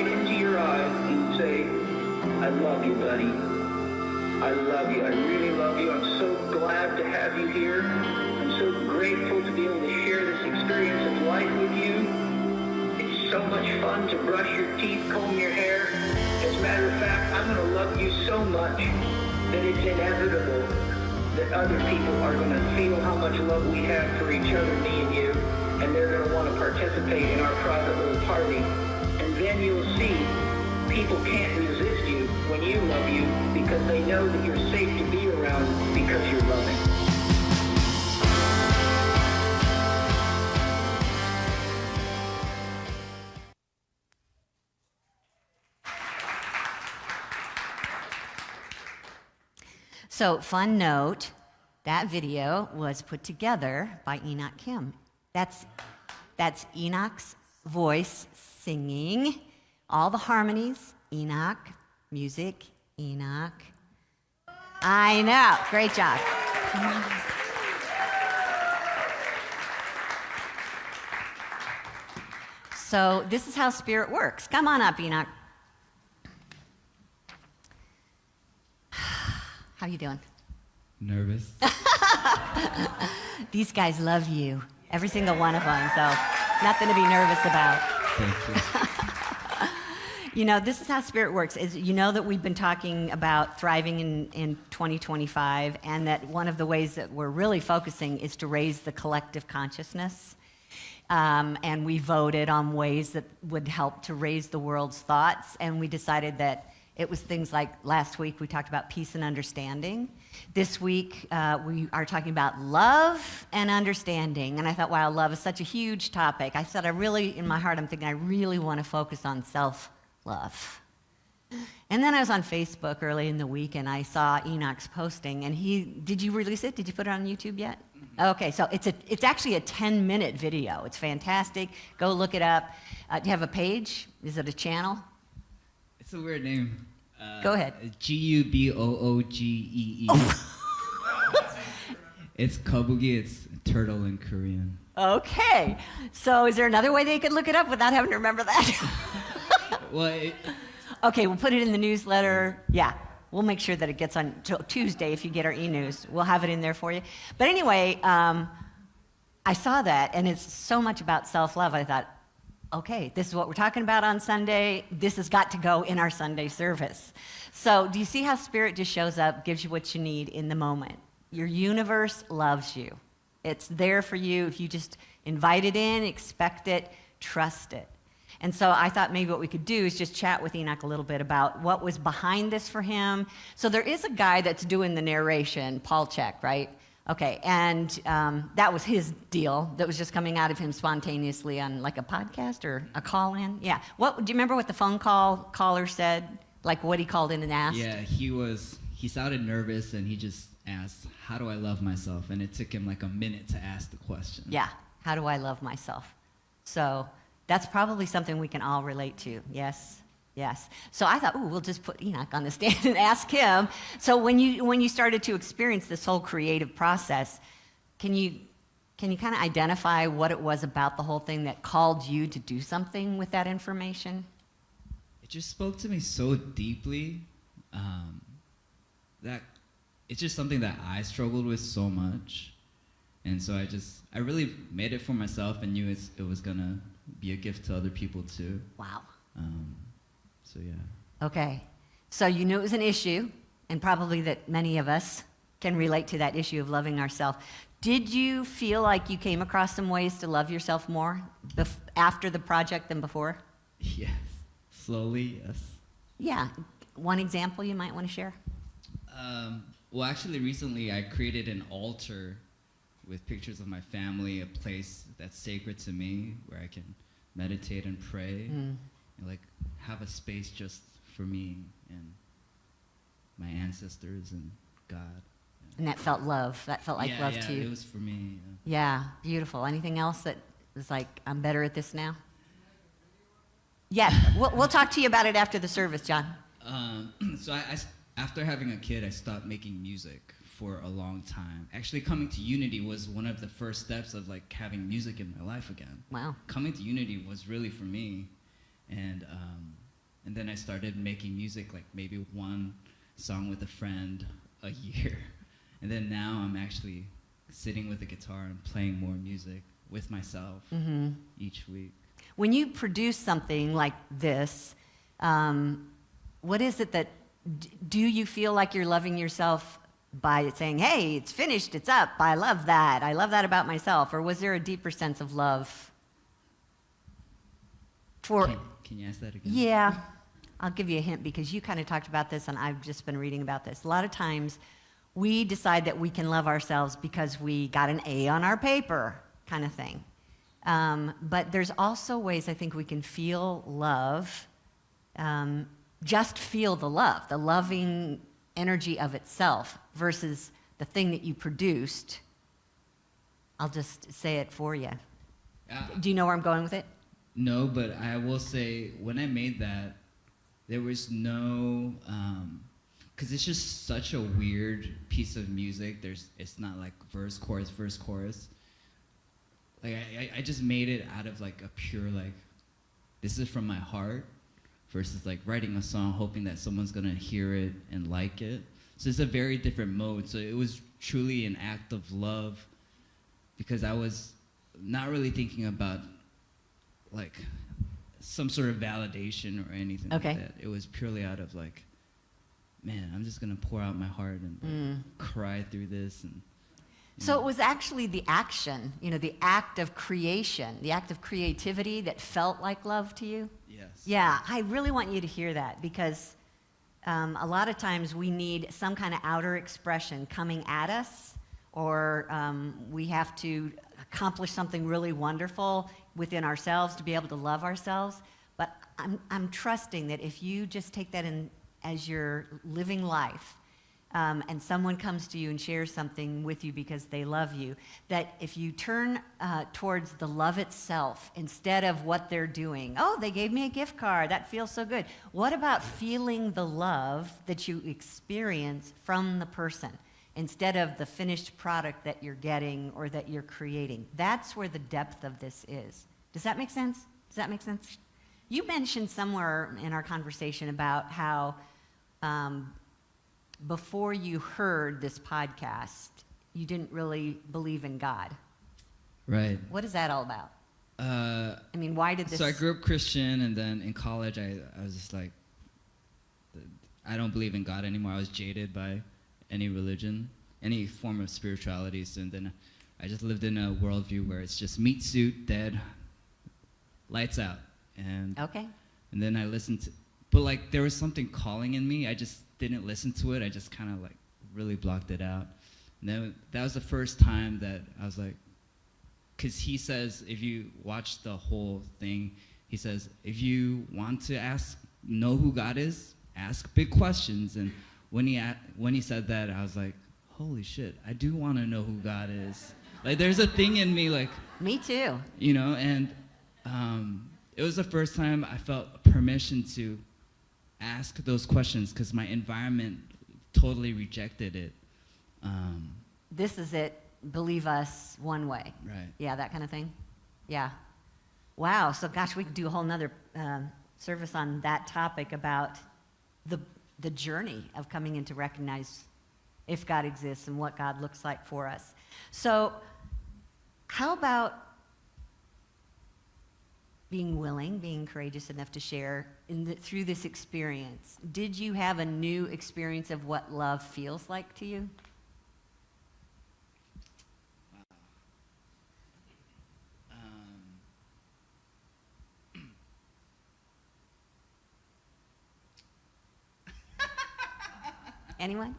right into your eyes and say, I love you, buddy. I love you. I really love you. I'm so glad to have you here. I'm so grateful to be able to share this experience of life with you. It's so much fun to brush your teeth, comb your hair. As a matter of fact, I'm going to love you so much that it's inevitable that other people are going to feel how much love we have for each other, me and you, and they're going to want to participate in our private little party. And then you'll see people can't resist you when you love you because they know that you're safe to be around because you're loving. So, fun note, that video was put together by Enoch Kim. That's Enoch's voice singing, all the harmonies, Enoch, music, Enoch. I know, great job. So this is how spirit works. Come on up, Enoch. How you doing? Nervous. These guys love you, every single one of them, so nothing to be nervous about. Thank you. You know, this is how spirit works. Is you know that we've been talking about thriving in 2025, and that one of the ways that we're really focusing is to raise the collective consciousness. And we voted on ways that would help to raise the world's thoughts, and we decided that it was things like last week we talked about peace and understanding. This week we are talking about love and understanding. And I thought, wow, love is such a huge topic. I said, in my heart, I'm thinking I really want to focus on self-love. And then I was on Facebook early in the week and I saw Enoch's posting. And did you release it? Did you put it on YouTube yet? Okay, so it's actually a 10-minute video. It's fantastic. Go look it up. Do you have a page? Is it a channel? It's a weird name. Go ahead. Guboogee. It's kabugi. It's turtle in Korean. Okay. So is there another way they could look it up without having to remember that? Well, Okay, we'll put it in the newsletter. Yeah, we'll make sure that it gets on Tuesday if you get our e-news. We'll have it in there for you. But anyway, I saw that, and it's so much about self-love. I thought, okay, this is what we're talking about on Sunday. This has got to go in our Sunday service. So do you see how Spirit just shows up, gives you what you need in the moment? Your universe loves you. It's there for you if you just invite it in, expect it, trust it. And so I thought maybe what we could do is just chat with Enoch a little bit about what was behind this for him. So there is a guy that's doing the narration, Paul Check, right? Okay, and that was his deal. That was just coming out of him spontaneously on like a podcast or a call-in. Yeah. Do you remember what the phone caller said? Like what he called in and asked? yeah, he sounded nervous and he just asked, how do I love myself? And it took him like a minute to ask the question. Yeah. How do I love myself? So that's probably something we can all relate to. Yes. Yes. So I thought, we'll just put Enoch on the stand and ask him. So when you started to experience this whole creative process, can you kind of identify what it was about the whole thing that called you to do something with that information? It just spoke to me so deeply that it's just something that I struggled with so much. And so I really made it for myself and knew it was going to be a gift to other people too. Wow. So yeah. Okay. So you knew it was an issue, and probably that many of us can relate to that issue of loving ourselves. Did you feel like you came across some ways to love yourself more after the project than before? Yes. Slowly, yes. Yeah. One example you might want to share? Well, actually, recently I created an altar with pictures of my family, a place that's sacred to me where I can meditate and pray. And like have a space just for me and my ancestors and God. Yeah. And that felt love. That felt like love to you. Yeah, it was for me. Yeah, beautiful. Anything else that was like, I'm better at this now? Yes, we'll talk to you about it after the service, John. So after having a kid, I stopped making music for a long time. Actually, coming to Unity was one of the first steps of like having music in my life again. Wow. Coming to Unity was really for me. And and then I started making music, like maybe one song with a friend a year. And then now I'm actually sitting with a guitar and playing more music with myself each week. When you produce something like this, what is it that, do you feel like you're loving yourself by saying, hey, it's finished, it's up, I love that about myself? Or was there a deeper sense of love for... Can you ask that again? Yeah, I'll give you a hint because you kind of talked about this and I've just been reading about this. A lot of times we decide that we can love ourselves because we got an A on our paper kind of thing. But there's also ways I think we can feel love, just feel the love, the loving energy of itself versus the thing that you produced. I'll just say it for you. Do you know where I'm going with it? No, but I will say when I made that, there was no, because it's just such a weird piece of music. It's not like verse, chorus, verse, chorus. Like I just made it out of like a pure like, this is from my heart, versus like writing a song hoping that someone's gonna hear it and like it. So it's a very different mode. So it was truly an act of love, because I was not really thinking about like some sort of validation or anything like that. It was purely out of like, man, I'm just gonna pour out my heart and like, cry through this. And so it was actually the action, the act of creation, the act of creativity that felt like love to you? Yes. Yeah, I really want you to hear that, because a lot of times we need some kind of outer expression coming at us, or we have to accomplish something really wonderful within ourselves to be able to love ourselves. But I'm trusting that if you just take that in as your living life, and someone comes to you and shares something with you because they love you, that if you turn towards the love itself instead of what they're doing. Oh, they gave me a gift card. That feels so good. What about feeling the love that you experience from the person instead of the finished product that you're getting or that you're creating? That's where the depth of this is. Does that make sense? Does that make sense? You mentioned somewhere in our conversation about how before you heard this podcast, you didn't really believe in God. Right. What is that all about? I mean, why did this... So I grew up Christian, and then in college I was just like, I don't believe in God anymore. I was jaded by any religion, any form of spirituality. So then I just lived in a worldview where it's just meat suit, dead, lights out. And then I listened to... But like there was something calling in me. I just didn't listen to it. I just kind of like really blocked it out. And then that was the first time that I was like, because he says, if you watch the whole thing, he says, if you want to know who God is, ask big questions. And when he said that, I was like, holy shit, I do want to know who God is. Like there's a thing in me like... Me too. And it was the first time I felt permission to ask those questions, because my environment totally rejected it. This is it, believe us one way. Right. Yeah, that kind of thing. Yeah. Wow, so gosh, we could do a whole nother service on that topic about the journey of coming in to recognize if God exists and what God looks like for us. So how about being willing, being courageous enough to share through this experience? Did you have a new experience of what love feels like to you? Anyone?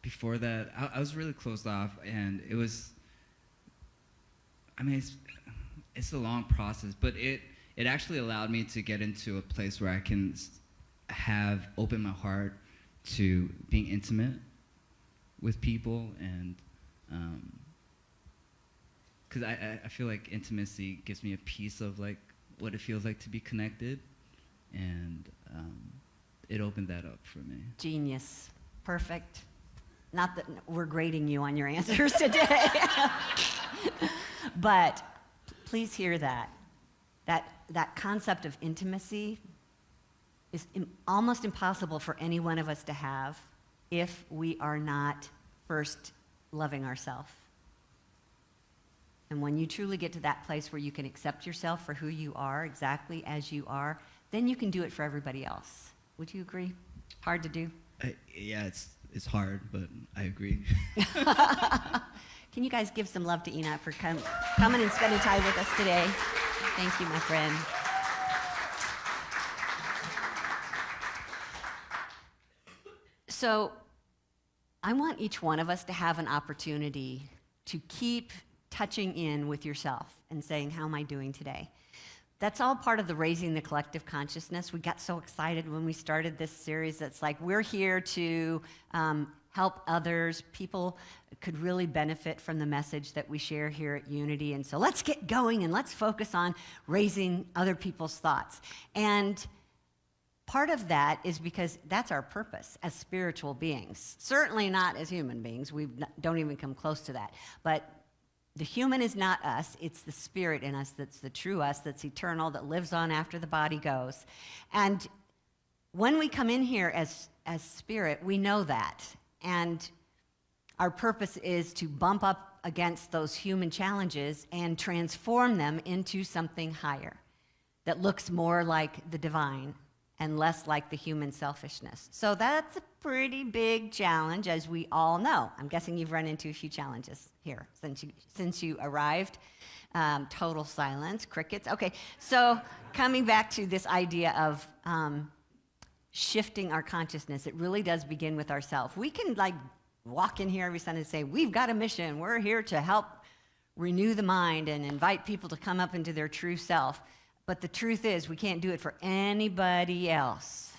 Before that, I was really closed off, and it was... I mean, it's a long process, but it actually allowed me to get into a place where I can open my heart to being intimate with people, and because I feel like intimacy gives me a piece of like what it feels like to be connected, and it opened that up for me. Genius. Perfect. Not that we're grading you on your answers today. But please hear that. that concept of intimacy is almost impossible for any one of us to have if we are not first loving ourselves. And when you truly get to that place where you can accept yourself for who you are, exactly as you are, then you can do it for everybody else. Would you agree? Hard to do? Yeah, it's hard, but I agree. Can you guys give some love to Enoch for coming and spending time with us today? Thank you, my friend. So I want each one of us to have an opportunity to keep touching in with yourself and saying, how am I doing today? That's all part of the Raising the Collective Consciousness. We got so excited when we started this series. It's like we're here to help others. People could really benefit from the message that we share here at Unity. And so let's get going and let's focus on raising other people's thoughts. And part of that is because that's our purpose as spiritual beings. Certainly not as human beings. We don't even come close to that. But the human is not us. It's the spirit in us that's the true us, that's eternal, that lives on after the body goes. And when we come in here as spirit, we know that. And our purpose is to bump up against those human challenges and transform them into something higher that looks more like the divine and less like the human selfishness. So that's a pretty big challenge, as we all know. I'm guessing you've run into a few challenges here since you arrived. Total silence, crickets. Okay, so coming back to this idea of shifting our consciousness, it really does begin with ourselves. We can walk in here every Sunday and say, we've got a mission. We're here to help renew the mind and invite people to come up into their true self. But the truth is, we can't do it for anybody else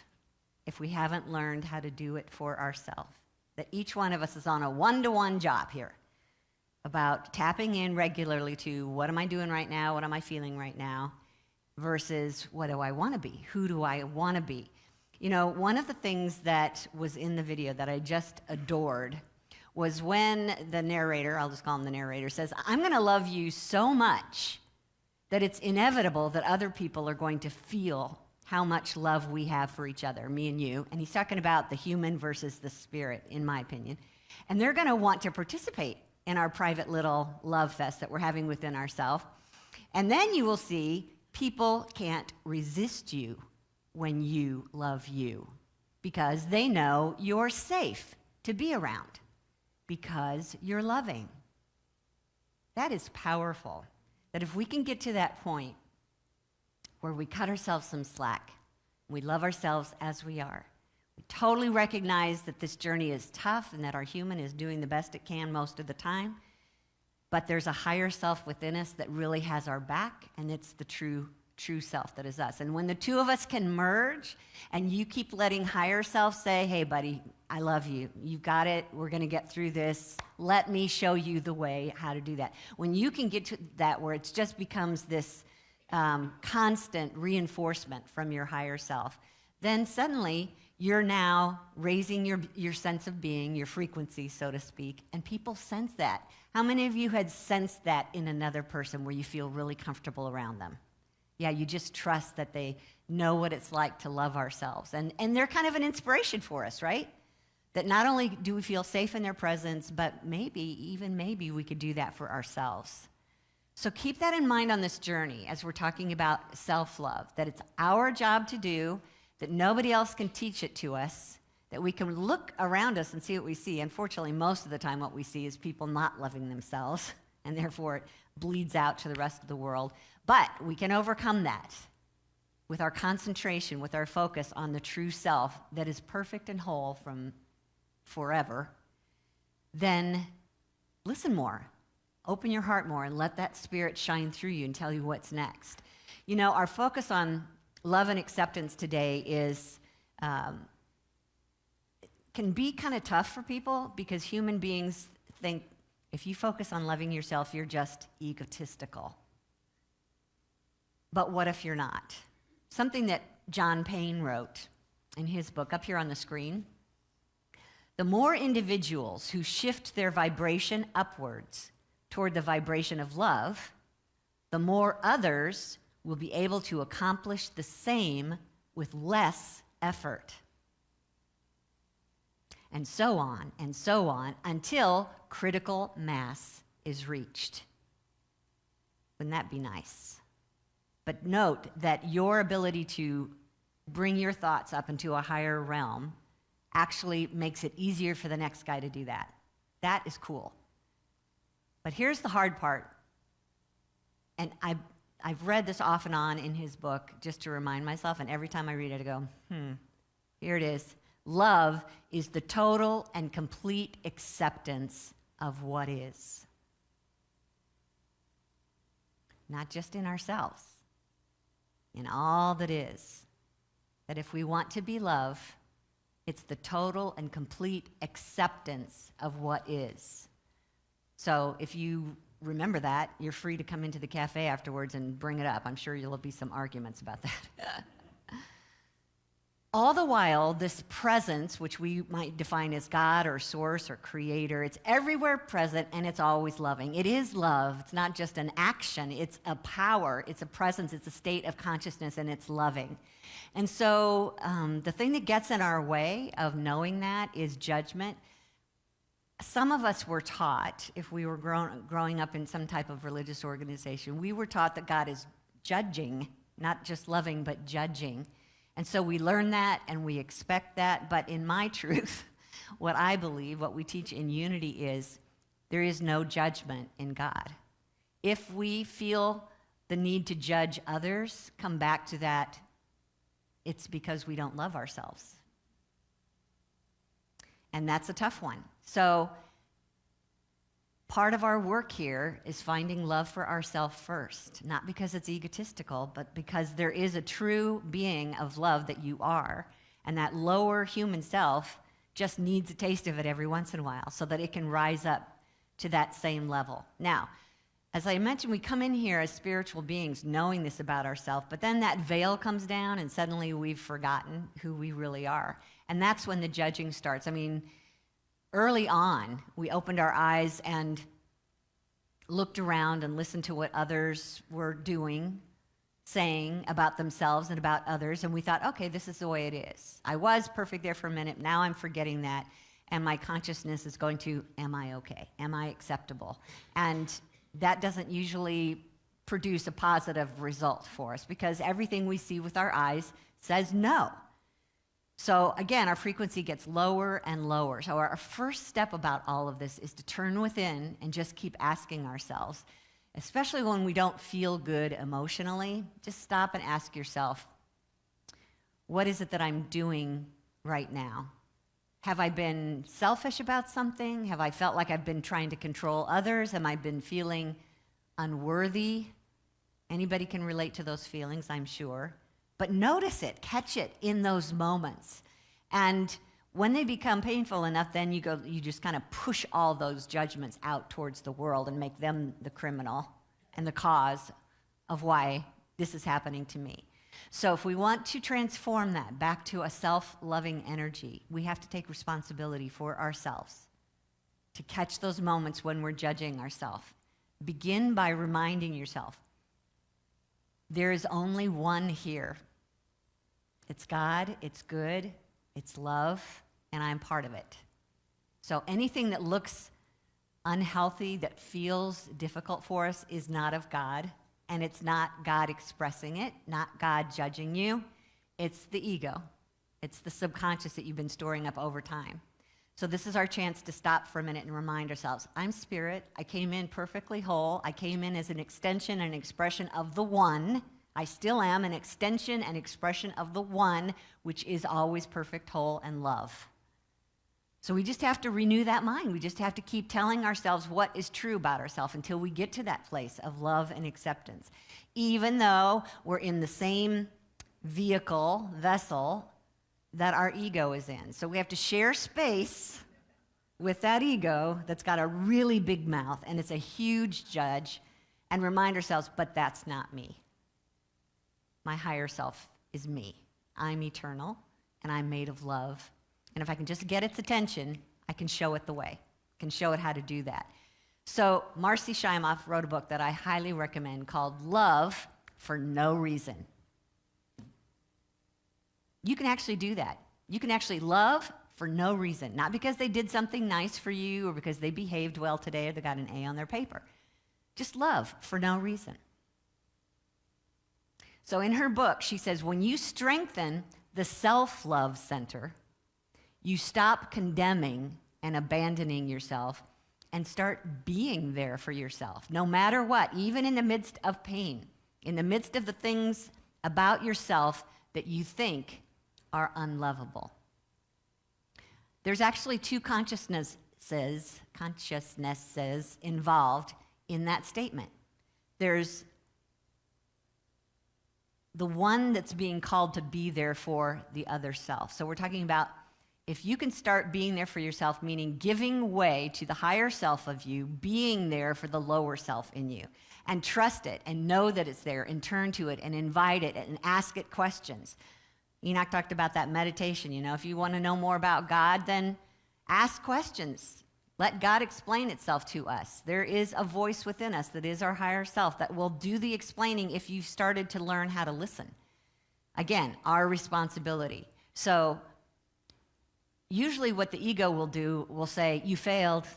if we haven't learned how to do it for ourselves. That each one of us is on a one-to-one job here about tapping in regularly to what am I doing right now, what am I feeling right now, versus what do I want to be, who do I want to be. You know, one of the things that was in the video that I just adored was when the narrator, I'll just call him the narrator, says, I'm going to love you so much that it's inevitable that other people are going to feel how much love we have for each other, me and you. And he's talking about the human versus the spirit, in my opinion. And they're going to want to participate in our private little love fest that we're having within ourselves. And then you will see people can't resist you when you love you because they know you're safe to be around because you're loving. That is powerful. That if we can get to that point where we cut ourselves some slack, we love ourselves as we are, we totally recognize that this journey is tough and that our human is doing the best it can most of the time, but there's a higher self within us that really has our back, and it's the true self that is us. And when the two of us can merge and you keep letting higher self say, hey, buddy, I love you. You've got it. We're going to get through this. Let me show you the way how to do that. When you can get to that where it just becomes this constant reinforcement from your higher self, then suddenly you're now raising your sense of being, your frequency, so to speak, and people sense that. How many of you had sensed that in another person where you feel really comfortable around them? Yeah, you just trust that they know what it's like to love ourselves. And they're kind of an inspiration for us, right? That not only do we feel safe in their presence, but maybe we could do that for ourselves. So keep that in mind on this journey as we're talking about self-love, that it's our job to do, that nobody else can teach it to us, that we can look around us and see what we see. Unfortunately, most of the time what we see is people not loving themselves, and therefore it bleeds out to the rest of the world. But we can overcome that with our concentration, with our focus on the true self that is perfect and whole from forever. Then listen more, open your heart more, and let that spirit shine through you and tell you what's next. You know, our focus on love and acceptance today is can be kind of tough for people because human beings think if you focus on loving yourself, you're just egotistical. But what if you're not? Something that John Payne wrote in his book, up here on the screen. The more individuals who shift their vibration upwards toward the vibration of love, the more others will be able to accomplish the same with less effort. And so on, until critical mass is reached. Wouldn't that be nice? But note that your ability to bring your thoughts up into a higher realm actually makes it easier for the next guy to do that. That is cool. But here's the hard part. And I've read this off and on in his book just to remind myself, and every time I read it, I go, here it is. Love is the total and complete acceptance of what is. Not just in ourselves, in all that is. That if we want to be love, it's the total and complete acceptance of what is. So if you remember that, you're free to come into the cafe afterwards and bring it up. I'm sure there'll be some arguments about that. All the while, this presence, which we might define as God or source or creator, it's everywhere present and it's always loving. It is love. It's not just an action. It's a power. It's a presence. It's a state of consciousness, and it's loving. And so the thing that gets in our way of knowing that is judgment. Some of us were taught, if we were growing up in some type of religious organization, we were taught that God is judging, not just loving, but judging. And so we learn that and we expect that. But in my truth, what I believe, what we teach in Unity is there is no judgment in God. If we feel the need to judge others, come back to that, it's because we don't love ourselves. And that's a tough one. So part of our work here is finding love for ourselves first, not because it's egotistical, but because there is a true being of love that you are, and that lower human self just needs a taste of it every once in a while so that it can rise up to that same level. Now, as I mentioned, we come in here as spiritual beings knowing this about ourselves, but then that veil comes down and suddenly we've forgotten who we really are. And that's when the judging starts. I mean, early on, we opened our eyes and looked around and listened to what others were doing, saying about themselves and about others, and we thought, okay, this is the way it is. I was perfect there for a minute, now I'm forgetting that, and my consciousness is going to, am I okay? Am I acceptable? And that doesn't usually produce a positive result for us because everything we see with our eyes says no. So again, our frequency gets lower and lower. So our first step about all of this is to turn within and just keep asking ourselves, especially when we don't feel good emotionally, just stop and ask yourself, what is it that I'm doing right now? Have I been selfish about something? Have I felt like I've been trying to control others? Have I been feeling unworthy? Anybody can relate to those feelings, I'm sure. But notice it, catch it in those moments. And when they become painful enough, then you just kind of push all those judgments out towards the world and make them the criminal and the cause of why this is happening to me. So if we want to transform that back to a self-loving energy, we have to take responsibility for ourselves to catch those moments when we're judging ourselves. Begin by reminding yourself, there is only one here. It's God, it's good, it's love, and I'm part of it. So anything that looks unhealthy, that feels difficult for us, is not of God, and it's not God expressing it, not God judging you. It's the ego. It's the subconscious that you've been storing up over time. So this is our chance to stop for a minute and remind ourselves, I'm spirit. I came in perfectly whole. I came in as an extension and expression of the one. I still am an extension and expression of the one, which is always perfect, whole, and love. So we just have to renew that mind. We just have to keep telling ourselves what is true about ourselves until we get to that place of love and acceptance. Even though we're in the same vessel that our ego is in. So we have to share space with that ego that's got a really big mouth and it's a huge judge, and remind ourselves, but that's not me. My higher self is me. I'm eternal and I'm made of love. And if I can just get its attention, I can show it the way. I can show it how to do that. So Marcy Shimoff wrote a book that I highly recommend called Love for no reason. You can actually do that. You can actually love for no reason, not because they did something nice for you or because they behaved well today or they got an A on their paper. Just love for no reason. So in her book, she says, when you strengthen the self-love center, you stop condemning and abandoning yourself and start being there for yourself, no matter what, even in the midst of pain, in the midst of the things about yourself that you think are unlovable. There's actually two consciousnesses involved in that statement. There's the one that's being called to be there for the other self. So we're talking about if you can start being there for yourself, meaning giving way to the higher self of you, being there for the lower self in you, and trust it and know that it's there and turn to it and invite it and ask it questions. Enoch talked about that meditation. If you want to know more about God, then ask questions. Let God explain itself to us. There is a voice within us that is our higher self that will do the explaining if you've started to learn how to listen. Again, our responsibility. So usually what the ego will do will say, you failed,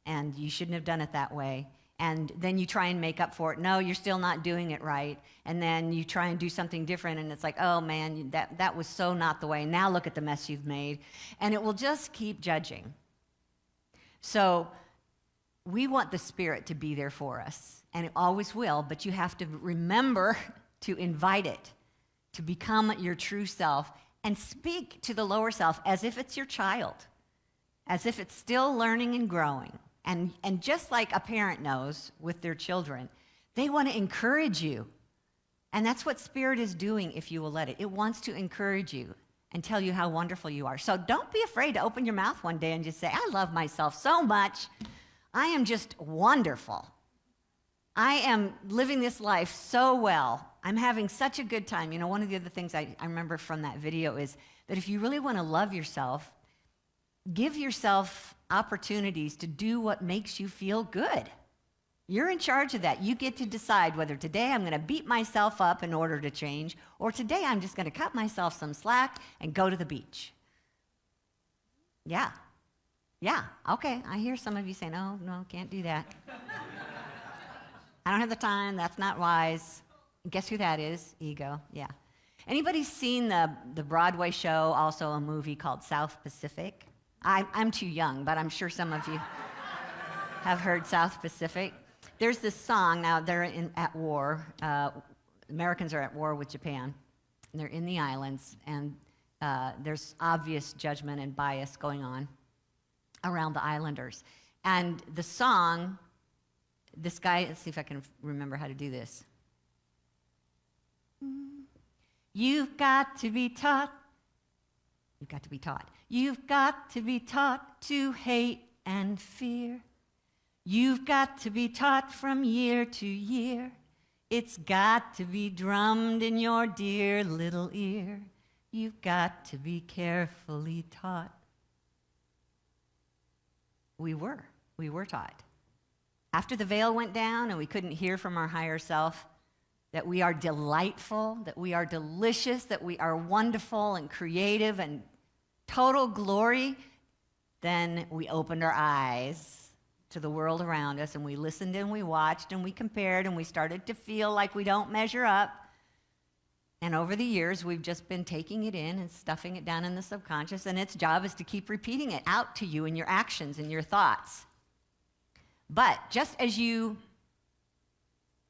and you shouldn't have done it that way. And then you try and make up for it. No, you're still not doing it right. And then you try and do something different, and it's like, oh man, that was so not the way. Now look at the mess you've made. And it will just keep judging. So we want the Spirit to be there for us, and it always will, but you have to remember to invite it, to become your true self, and speak to the lower self as if it's your child, as if it's still learning and growing. And just like a parent knows with their children, they want to encourage you. And that's what Spirit is doing if you will let it. It wants to encourage you and tell you how wonderful you are. So don't be afraid to open your mouth one day and just say, I love myself so much. I am just wonderful. I am living this life so well. I'm having such a good time. One of the other things I remember from that video is that if you really want to love yourself, give yourself opportunities to do what makes you feel good. You're in charge of that. You get to decide whether today I'm going to beat myself up in order to change, or today I'm just going to cut myself some slack and go to the beach. Yeah. Okay, I hear some of you saying, oh, no, can't do that. I don't have the time. That's not wise. Guess who that is? Ego. Yeah. Anybody seen the Broadway show, also a movie called South Pacific? I'm too young, but I'm sure some of you have heard South Pacific. There's this song. Now, they're at war. Americans are at war with Japan. And they're in the islands, and there's obvious judgment and bias going on around the islanders. And the song, this guy, let's see if I can remember how to do this. You've got to be taught. You've got to be taught. You've got to be taught to hate and fear. You've got to be taught from year to year. It's got to be drummed in your dear little ear. You've got to be carefully taught. We were taught. After the veil went down and we couldn't hear from our higher self that we are delightful, that we are delicious, that we are wonderful and creative and total glory, then we opened our eyes to the world around us, and we listened and we watched and we compared, and we started to feel like we don't measure up. And over the years, we've just been taking it in and stuffing it down in the subconscious, and its job is to keep repeating it out to you in your actions and your thoughts. But just as you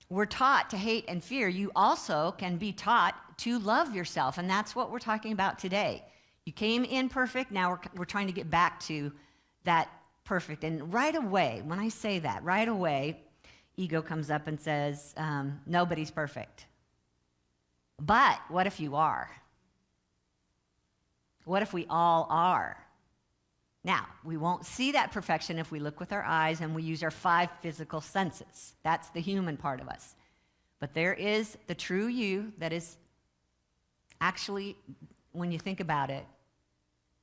were taught to hate and fear, you also can be taught to love yourself, and that's what we're talking about today. You came in perfect, now we're trying to get back to that perfect. And right away, when I say that, right away, ego comes up and says, nobody's perfect. But what if you are? What if we all are? Now, we won't see that perfection if we look with our eyes and we use our 5 physical senses. That's the human part of us. But there is the true you that is actually, when you think about it,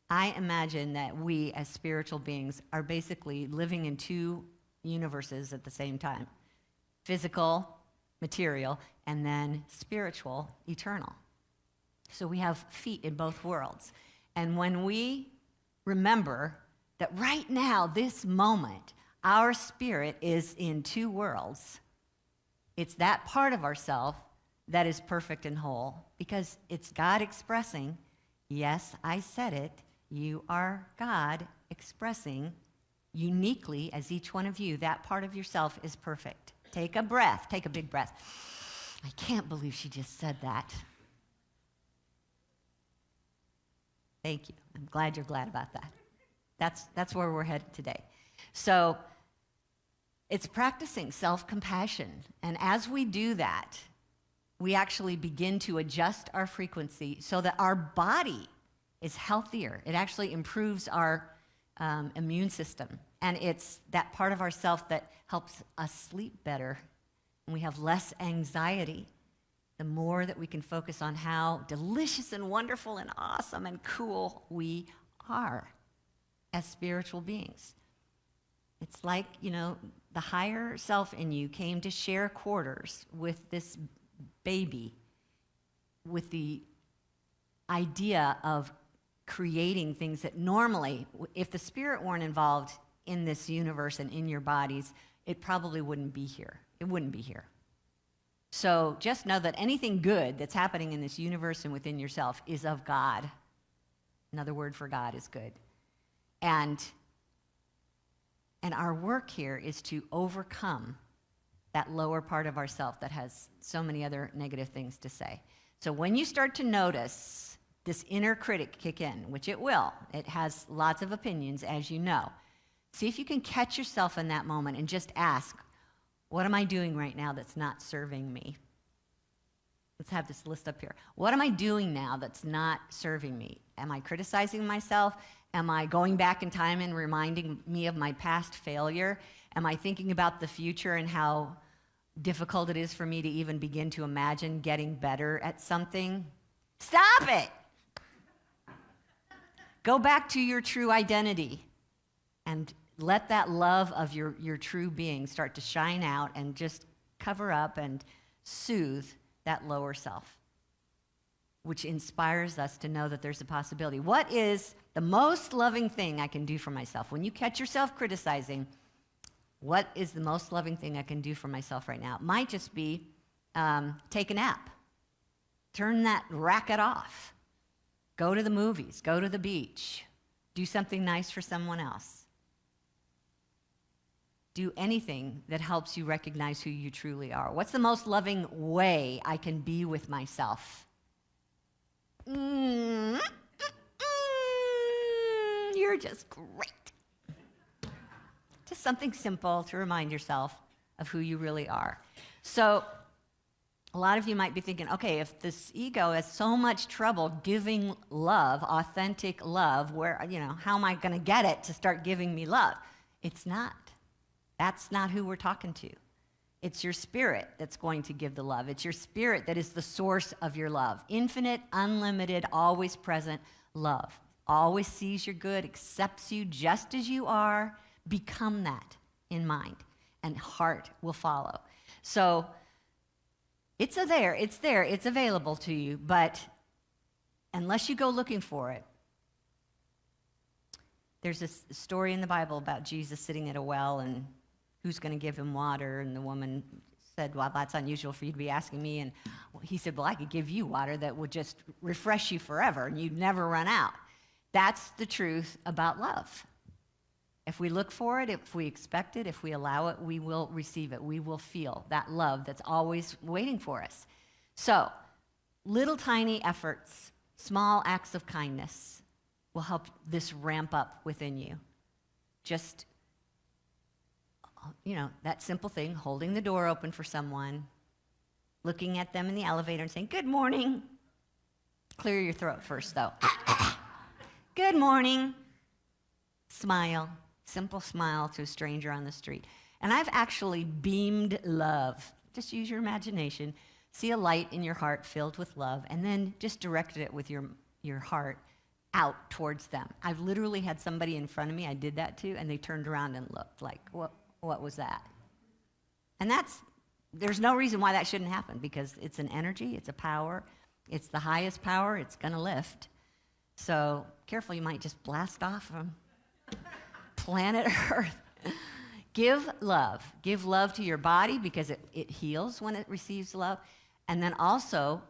I imagine that we as spiritual beings are basically living in 2 universes at the same time. Physical material, and then spiritual, eternal. So we have feet in both worlds. And when we remember that right now, this moment, our spirit is in two worlds, it's that part of ourself that is perfect and whole, because it's God expressing, yes, I said it, you are God expressing uniquely as each one of you, that part of yourself is perfect. Take a breath, take a big breath. I can't believe she just said that. Thank you. I'm glad you're glad about that. That's where we're headed today. So it's practicing self-compassion. And as we do that, we actually begin to adjust our frequency so that our body is healthier. It actually improves our immune system. And it's that part of ourself that helps us sleep better. And we have less anxiety. The more that we can focus on how delicious and wonderful and awesome and cool we are as spiritual beings. It's like, the higher self in you came to share quarters with this baby with the idea of creating things that normally, if the spirit weren't involved in this universe and in your bodies, it probably wouldn't be here. It wouldn't be here. So just know that anything good that's happening in this universe and within yourself is of God. Another word for God is good. And our work here is to overcome that lower part of ourself that has so many other negative things to say. So when you start to notice this inner critic kick in, which it will, it has lots of opinions, as you know, see if you can catch yourself in that moment and just ask, what am I doing right now that's not serving me? Let's have this list up here. What am I doing now that's not serving me? Am I criticizing myself? Am I going back in time and reminding me of my past failure? Am I thinking about the future and how difficult it is for me to even begin to imagine getting better at something? Stop it! Go back to your true identity and let that love of your true being start to shine out and just cover up and soothe that lower self, which inspires us to know that there's a possibility. What is the most loving thing I can do for myself? When you catch yourself criticizing, what is the most loving thing I can do for myself right now? It might just be take a nap. Turn that racket off. Go to the movies. Go to the beach. Do something nice for someone else. Do anything that helps you recognize who you truly are. What's the most loving way I can be with myself? You're just great. Just something simple to remind yourself of who you really are. So a lot of you might be thinking, okay, if this ego has so much trouble giving love, authentic love, how am I going to get it to start giving me love? It's not. That's not who we're talking to. It's your spirit that's going to give the love. It's your spirit that is the source of your love. Infinite, unlimited, always present love. Always sees your good, accepts you just as you are. Become that in mind, and heart will follow. So it's there, it's available to you, but unless you go looking for it, there's this story in the Bible about Jesus sitting at a well and who's going to give him water, and the woman said, well, that's unusual for you to be asking me, and he said, well, I could give you water that would just refresh you forever, and you'd never run out. That's the truth about love. If we look for it, if we expect it, if we allow it, we will receive it. We will feel that love that's always waiting for us. So, little tiny efforts, small acts of kindness will help this ramp up within you. Just, that simple thing, holding the door open for someone, looking at them in the elevator and saying, good morning. Clear your throat first, though. Good morning. Smile. Simple smile to a stranger on the street. And I've actually beamed love. Just use your imagination. See a light in your heart filled with love, and then just directed it with your heart out towards them. I've literally had somebody in front of me, I did that to, and they turned around and looked like, what was that? And that's there's no reason why that shouldn't happen, because it's an energy, it's a power, it's the highest power, it's going to lift. So careful, you might just blast off from planet Earth. Give love. Give love to your body, because it heals when it receives love. And then also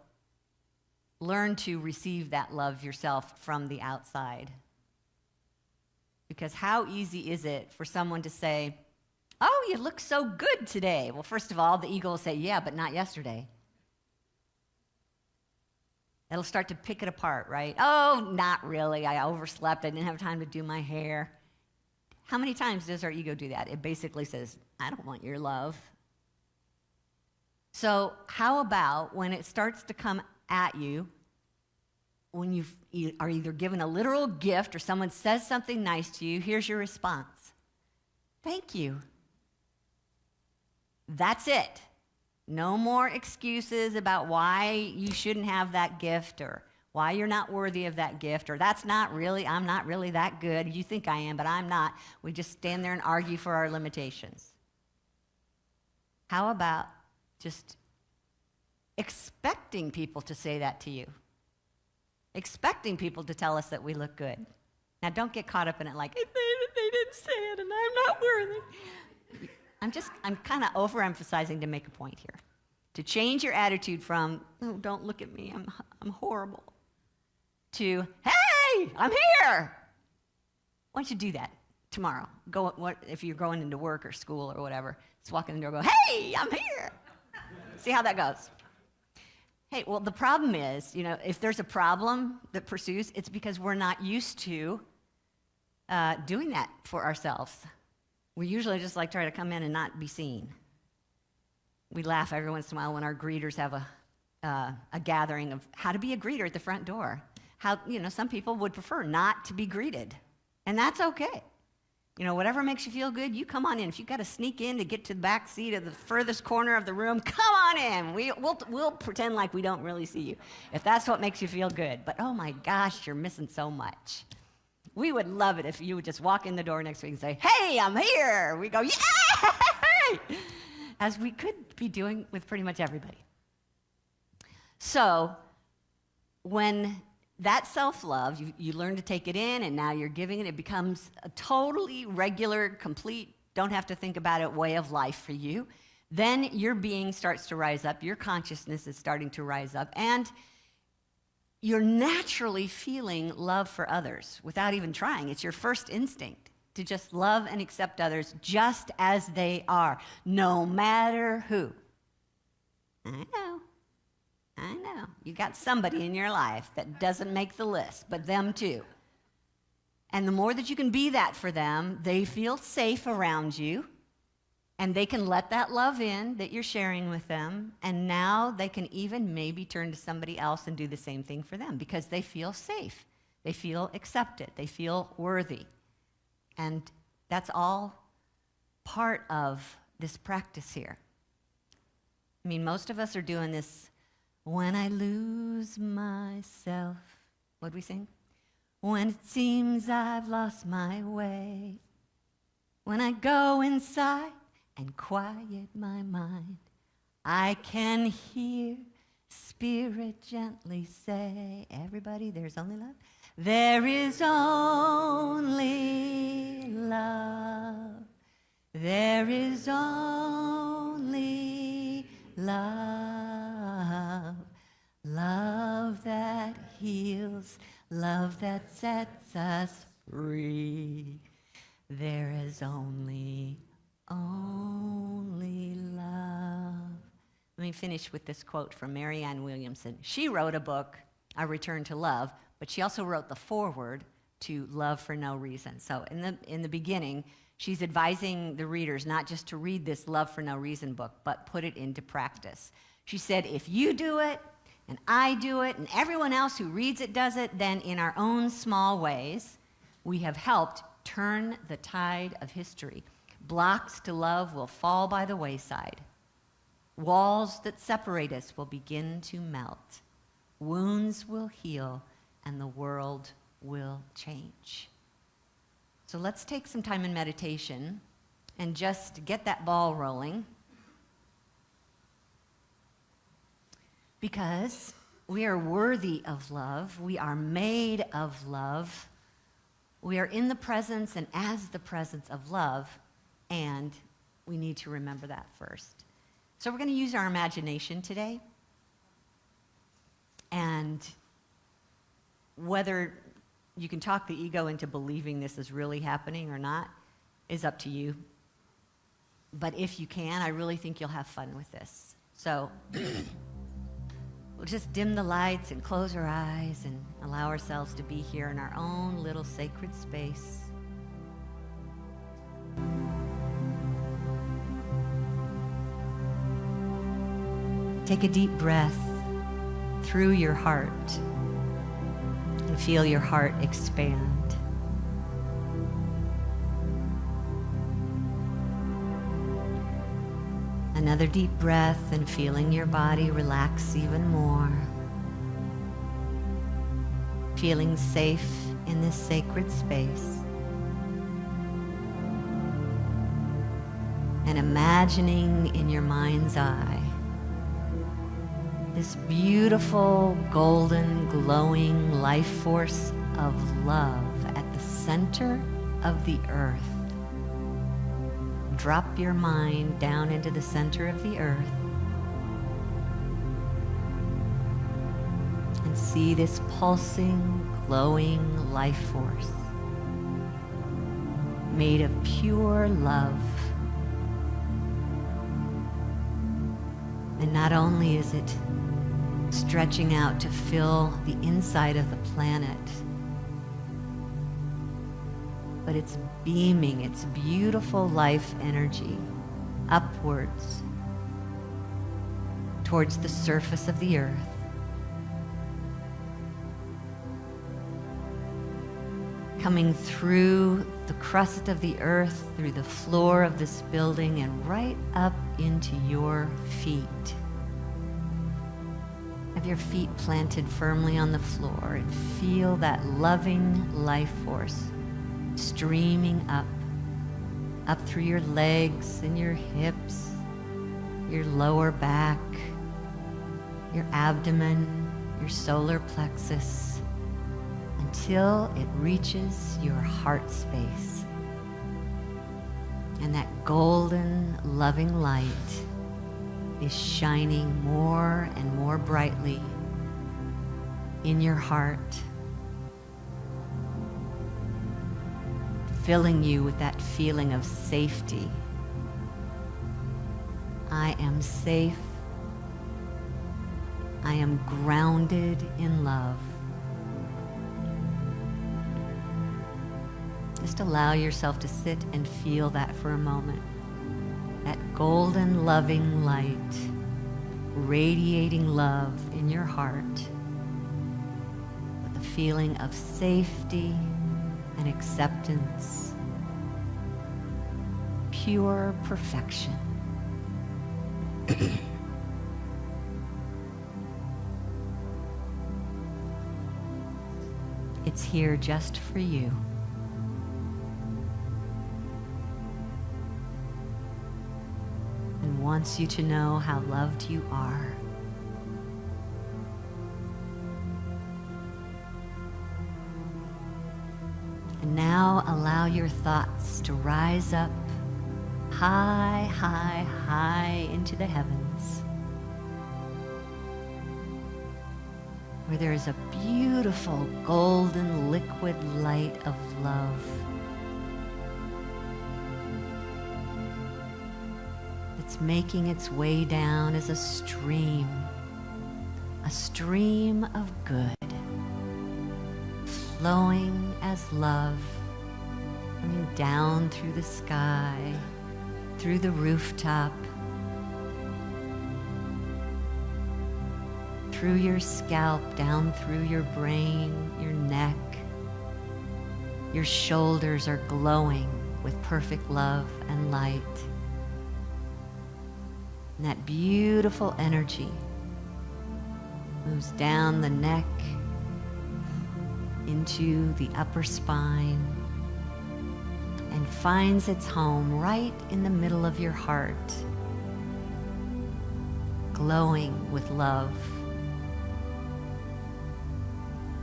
learn to receive that love yourself from the outside. Because how easy is it for someone to say, oh, you look so good today? Well, first of all, the ego will say, yeah, but not yesterday. It'll start to pick it apart, right? Oh, not really. I overslept. I didn't have time to do my hair. How many times does our ego do that? It basically says, I don't want your love. So how about when it starts to come at you, when you are either given a literal gift or someone says something nice to you, here's your response. Thank you. That's it. No more excuses about why you shouldn't have that gift, or why you're not worthy of that gift, or I'm not really that good. You think I am, but I'm not. We just stand there and argue for our limitations. How about just expecting people to say that to you? Expecting people to tell us that we look good. Now, don't get caught up in it like, they didn't say it and I'm not worthy. I'm kind of overemphasizing to make a point here. To change your attitude from, oh, don't look at me, I'm horrible, to, hey, I'm here. Why don't you do that tomorrow? If you're going into work or school or whatever, just walk in the door and go, hey, I'm here. See how that goes. Hey, well, the problem is, if there's a problem that pursues, it's because we're not used to doing that for ourselves. We usually just try to come in and not be seen. We laugh every once in a while when our greeters have a gathering of how to be a greeter at the front door. How, some people would prefer not to be greeted, and that's okay. Whatever makes you feel good, you come on in. If you've got to sneak in to get to the back seat of the furthest corner of the room, come on in. We'll pretend like we don't really see you, if that's what makes you feel good. But oh my gosh, you're missing so much. We would love it if you would just walk in the door next week and say, hey, I'm here. We go, yay! As we could be doing with pretty much everybody. So when that self-love, you learn to take it in, and now you're giving it. It becomes a totally regular, complete, don't have to think about it way of life for you. Then your being starts to rise up. Your consciousness is starting to rise up. And you're naturally feeling love for others without even trying. It's your first instinct to just love and accept others just as they are, no matter who. I know. You got somebody in your life that doesn't make the list, but them too. And the more that you can be that for them, they feel safe around you, and they can let that love in that you're sharing with them, and now they can even maybe turn to somebody else and do the same thing for them because they feel safe. They feel accepted. They feel worthy. And that's all part of this practice here. I mean, most of us are doing this. When I lose myself, what'd we sing? When it seems I've lost my way, when I go inside and quiet my mind, I can hear Spirit gently say, everybody, there's only love. There is only love. There is only love. Love that heals, love that sets us free. There is only love. Let me finish with this quote from Marianne Williamson. She wrote a book, A Return to Love, but she also wrote the foreword to Love for No Reason. So in the beginning, she's advising the readers not just to read this Love for No Reason book, but put it into practice. She said, if you do it, and I do it, and everyone else who reads it does it, then in our own small ways, we have helped turn the tide of history. Blocks to love will fall by the wayside. Walls that separate us will begin to melt. Wounds will heal, and the world will change. So let's take some time in meditation and just get that ball rolling. Because we are worthy of love. We are made of love. We are in the presence and as the presence of love, and we need to remember that first. So we're going to use our imagination today. And whether you can talk the ego into believing this is really happening or not is up to you. But if you can, I really think you'll have fun with this. So we'll just dim the lights and close our eyes and allow ourselves to be here in our own little sacred space. Take a deep breath through your heart and feel your heart expand. Another deep breath and feeling your body relax even more. Feeling safe in this sacred space. And imagining in your mind's eye this beautiful, golden, glowing life force of love at the center of the earth. Drop your mind down into the center of the earth and see this pulsing, glowing life force made of pure love. And not only is it stretching out to fill the inside of the planet, but it's beaming its beautiful life energy upwards towards the surface of the earth. Coming through the crust of the earth, through the floor of this building, and right up into your feet. Have your feet planted firmly on the floor and feel that loving life force streaming up through your legs and your hips, your lower back, your abdomen, your solar plexus, until it reaches your heart space. And that golden, loving light is shining more and more brightly in your heart, filling you with that feeling of safety. I am safe. I am grounded in love. Just allow yourself to sit and feel that for a moment. That golden, loving light, radiating love in your heart with a feeling of safety and acceptance, pure perfection. It's here just for you. And wants you to know how loved you are. And now allow your thoughts to rise up high, high, high into the heavens, where there is a beautiful golden liquid light of love. It's making its way down as a stream of good, flowing as love, coming down through the sky, through the rooftop, through your scalp, down through your brain, your neck. Your shoulders are glowing with perfect love and light. And that beautiful energy moves down the neck into the upper spine and finds its home right in the middle of your heart, glowing with love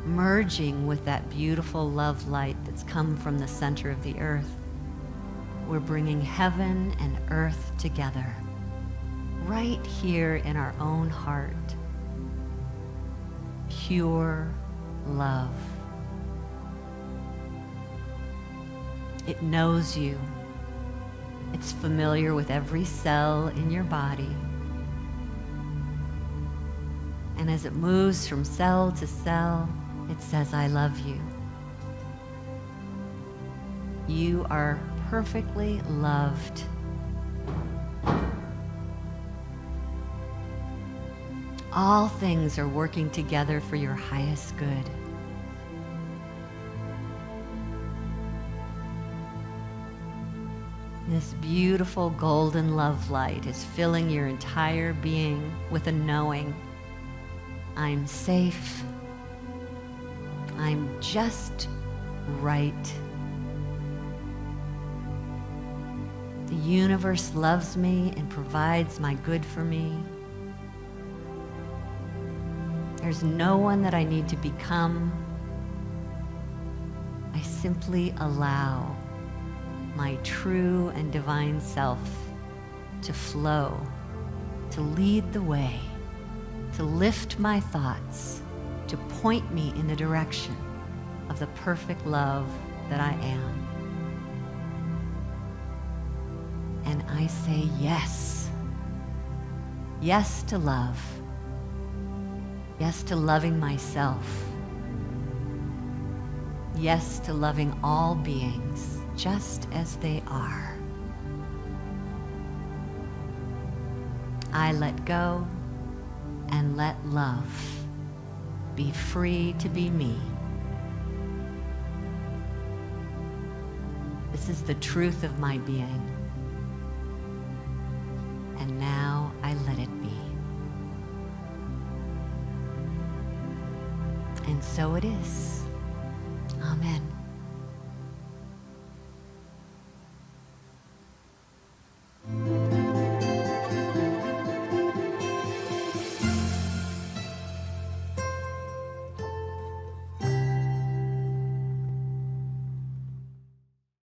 merging with that beautiful love light that's come from the center of the earth. We're bringing heaven and earth together, right here in our own heart. Pure love. It knows you. It's familiar with every cell in your body. And as it moves from cell to cell, it says, I love you. You are perfectly loved. All things are working together for your highest good. This beautiful golden love light is filling your entire being with a knowing. I'm safe. I'm just right. The universe loves me and provides my good for me. There's no one that I need to become. I simply allow my true and divine self to flow, to lead the way, to lift my thoughts, to point me in the direction of the perfect love that I am. And I say yes. Yes to love. Yes to loving myself. Yes to loving all beings just as they are. I let go and let love be free to be me. This is the truth of my being. And now I let it be. And so it is. Amen.